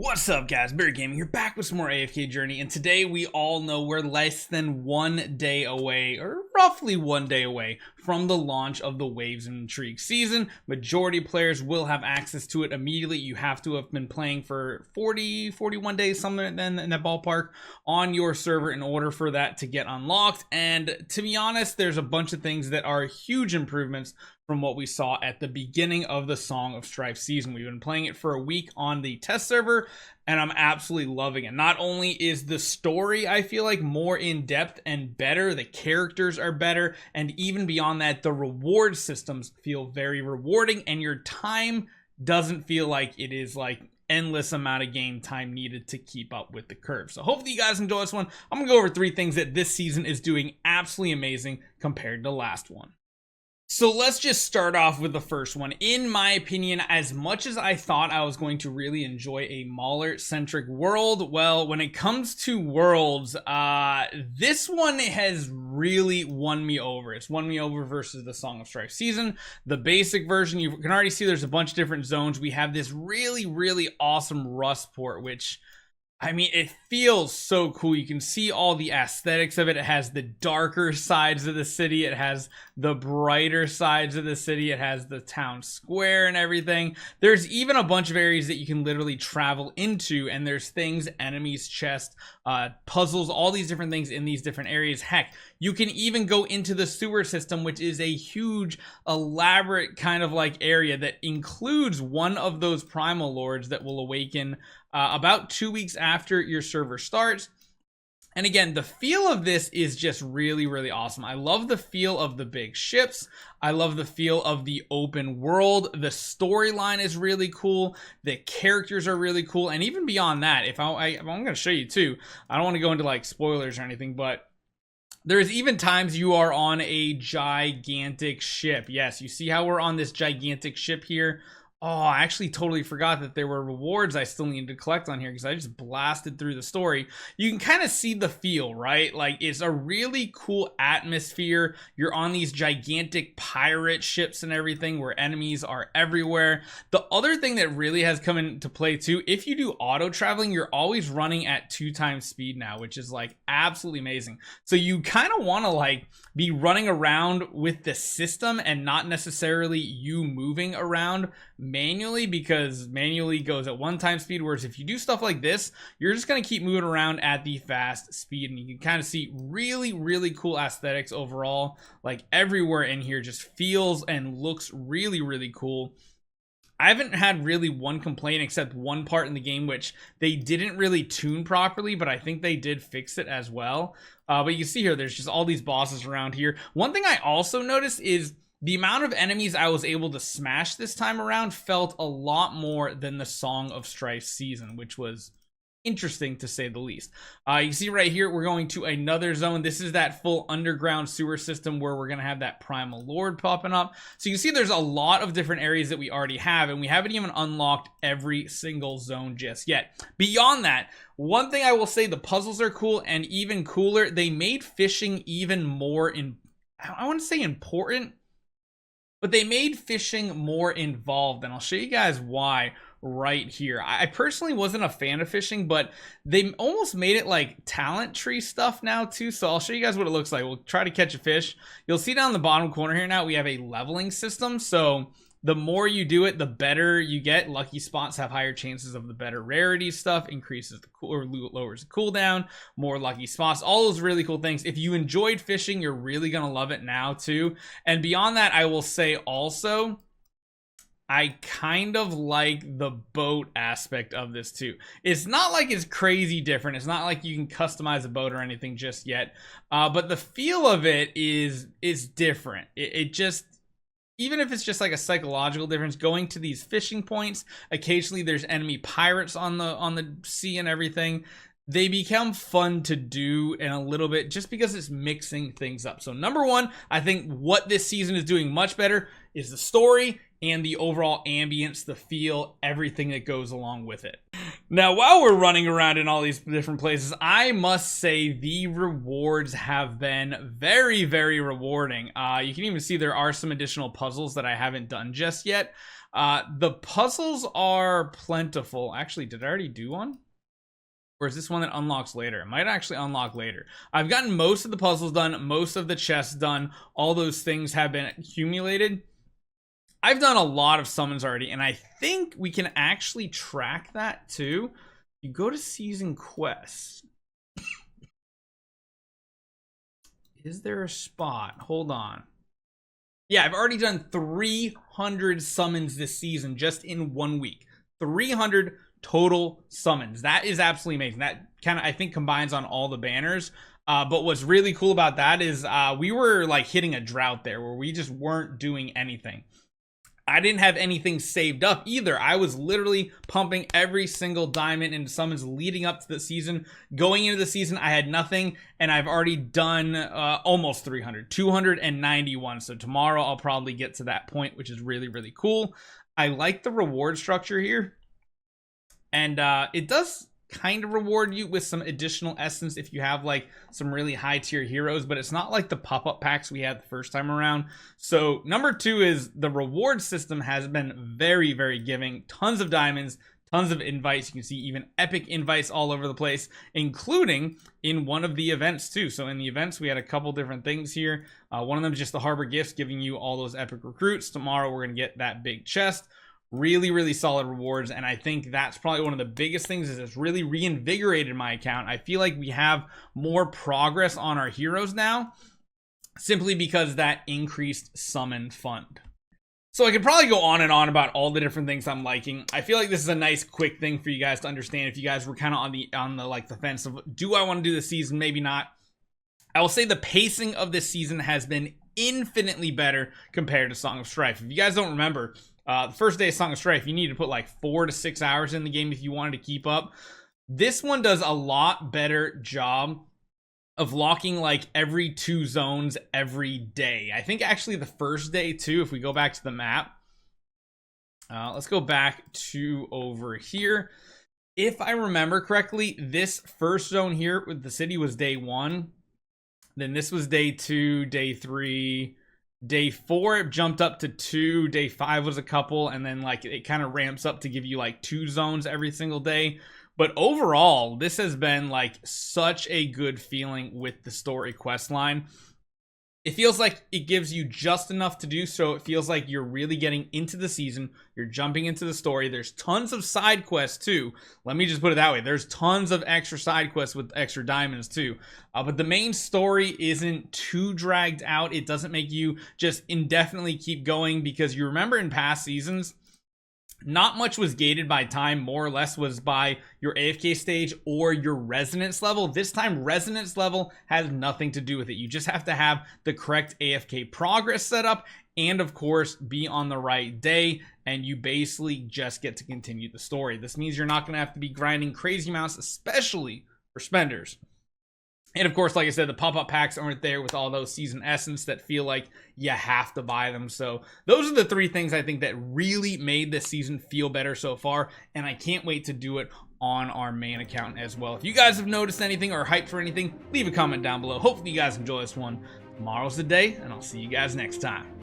What's up, guys? Bear Gaming here, back with some more AFK Journey, and today we all know we're less than 1 day away, or roughly 1 day away, from the launch of the Waves of Intrigue season. Majority of players will have access to it immediately. You have to have been playing for 41 days, something in that ballpark, on your server in order for that to get unlocked. And to be honest, there's a bunch of things that are huge improvements from what we saw at the beginning of the Song of Strife season. We've been playing it for a week on the test server, and I'm absolutely loving it. Not only is the story, I feel like, more in-depth and better, the characters are better, and even beyond that, the reward systems feel very rewarding, and your time doesn't feel like it is like endless amount of game time needed to keep up with the curve. So hopefully you guys enjoy this one. I'm gonna go over 3 things that this season is doing absolutely amazing compared to last one. So let's just start off with the first one. In my opinion, as much as I thought I was going to really enjoy a Mauler-centric world, well, when it comes to worlds, this one has really won me over. It's won me over versus the Song of Strife season. The basic version, you can already see there's a bunch of different zones. We have this really awesome Rust port, which, I mean, it feels so cool. You can see all the aesthetics of it. It has the darker sides of the city. It has the brighter sides of the city. It has the town square and everything. There's even a bunch of areas that you can literally travel into, and there's things, enemies, chests, puzzles, all these different things in these different areas. Heck, you can even go into the sewer system, which is a huge, elaborate kind of like area that includes one of those primal lords that will awaken about 2 weeks after your server starts. And again, the feel of this is just really awesome. I love the feel of the big ships. I love the feel of the open world. The storyline is really cool. The characters are really cool. And even beyond that, if I'm going to show you too, I don't want to go into like spoilers or anything, but there's even times you are on a gigantic ship. Yes, you see how we're on this gigantic ship here? Oh, I actually totally forgot that there were rewards I still needed to collect on here because I just blasted through the story. You can kind of see the feel, right? Like, it's a really cool atmosphere. You're on these gigantic pirate ships and everything where enemies are everywhere. The other thing that really has come into play too, if you do auto traveling, you're always running at 2 times speed now, which is like absolutely amazing. So you kind of want to like be running around with the system and not necessarily you moving around manually, because manually goes at 1 time speed, whereas if you do stuff like this, you're just going to keep moving around at the fast speed, and you can kind of see really cool aesthetics overall. Like, everywhere in here just feels and looks really cool. I haven't had really one complaint except one part in the game which they didn't really tune properly, but I think they did fix it as well. But you see here, there's just all these bosses around here. One thing I also noticed is the amount of enemies I was able to smash this time around felt a lot more than the Song of Strife season, which was interesting to say the least. You can see right here, we're going to another zone. This is that full underground sewer system where we're going to have that primal lord popping up. So you can see there's a lot of different areas that we already have, and we haven't even unlocked every single zone just yet. Beyond that, one thing I will say, the puzzles are cool, and even cooler, they made fishing even more I want to say important, but they made fishing more involved, and I'll show you guys why right here. I personally wasn't a fan of fishing, but they almost made it like talent tree stuff now too, so I'll show you guys what it looks like. We'll try to catch a fish. You'll see down in the bottom corner here now, we have a leveling system, so the more you do it, the better you get. Lucky spots have higher chances of the better rarity stuff, increases the or lowers the cooldown, more lucky spots, all those really cool things. If you enjoyed fishing, you're really gonna love it now too. And beyond that, I will say also, I kind of like the boat aspect of this too. It's not like it's crazy different. It's not like you can customize a boat or anything just yet, but the feel of it is different. It just, even if it's just like a psychological difference, going to these fishing points, occasionally there's enemy pirates on the sea and everything. They become fun to do in a little bit just because it's mixing things up. So number one, I think what this season is doing much better is the story and the overall ambience, the feel, everything that goes along with it. Now, while we're running around in all these different places, I must say the rewards have been very, very rewarding. You can even see there are some additional puzzles that I haven't done just yet. The puzzles are plentiful. Actually, did I already do one? Or is this one that unlocks later? It might actually unlock later. I've gotten most of the puzzles done, most of the chests done. All those things have been accumulated. I've done a lot of summons already, and I think we can actually track that too. You go to season quests. Is there a spot? Hold on. Yeah, I've already done 300 summons this season just in 1 week. 300 total summons. That is absolutely amazing. That kind of, I think, combines on all the banners. But what's really cool about that is we were like hitting a drought there where we just weren't doing anything. I didn't have anything saved up either. I was literally pumping every single diamond into summons leading up to the season. Going into the season, I had nothing, and I've already done almost 300, 291. So tomorrow I'll probably get to that point, which is really, really cool. I like the reward structure here, and it does kind of reward you with some additional essence if you have like some really high tier heroes, but it's not like the pop-up packs we had the first time around. So number 2 is the reward system has been very, very giving. Tons of diamonds, tons of invites. You can see even epic invites all over the place, including in one of the events too. So in the events, we had a couple different things here. One of them is just the Harbor Gifts, giving you all those epic recruits. Tomorrow we're going to get that big chest. Really, really solid rewards, and I think that's probably one of the biggest things is it's really reinvigorated my account. I feel like we have more progress on our heroes now, simply because that increased summon fund. So I could probably go on and on about all the different things I'm liking. I feel like this is a nice quick thing for you guys to understand if you guys were kind of on the like the fence of, do I want to do this season? Maybe not. I will say the pacing of this season has been infinitely better compared to Song of Strife. If you guys don't remember, the first day of Song of Strife, you need to put like 4 to 6 hours in the game if you wanted to keep up. This one does a lot better job of locking like every 2 zones every day. I think actually the first day too, if we go back to the map, let's go back to over here. If I remember correctly, this first zone here with the city was day 1. Then this was day 2, day 3, day 4 it jumped up to 2, day 5 was a couple, and then like it kind of ramps up to give you like 2 zones every single day. But overall, this has been like such a good feeling with the story quest line. It feels like it gives you just enough to do, so it feels like you're really getting into the season. You're jumping into the story. There's tons of side quests too. Let me just put it that way. There's tons of extra side quests with extra diamonds too. But the main story isn't too dragged out. It doesn't make you just indefinitely keep going, because you remember in past seasons, not much was gated by time, more or less was by your AFK stage or your resonance level. This time, resonance level has nothing to do with it. You just have to have the correct AFK progress set up and, of course, be on the right day, and you basically just get to continue the story. This means you're not going to have to be grinding crazy amounts, especially for spenders. And of course, like I said, the pop-up packs aren't there with all those season essence that feel like you have to buy them. So those are the 3 things I think that really made this season feel better so far. And I can't wait to do it on our main account as well. If you guys have noticed anything or hyped for anything, leave a comment down below. Hopefully you guys enjoy this one. Tomorrow's the day, and I'll see you guys next time.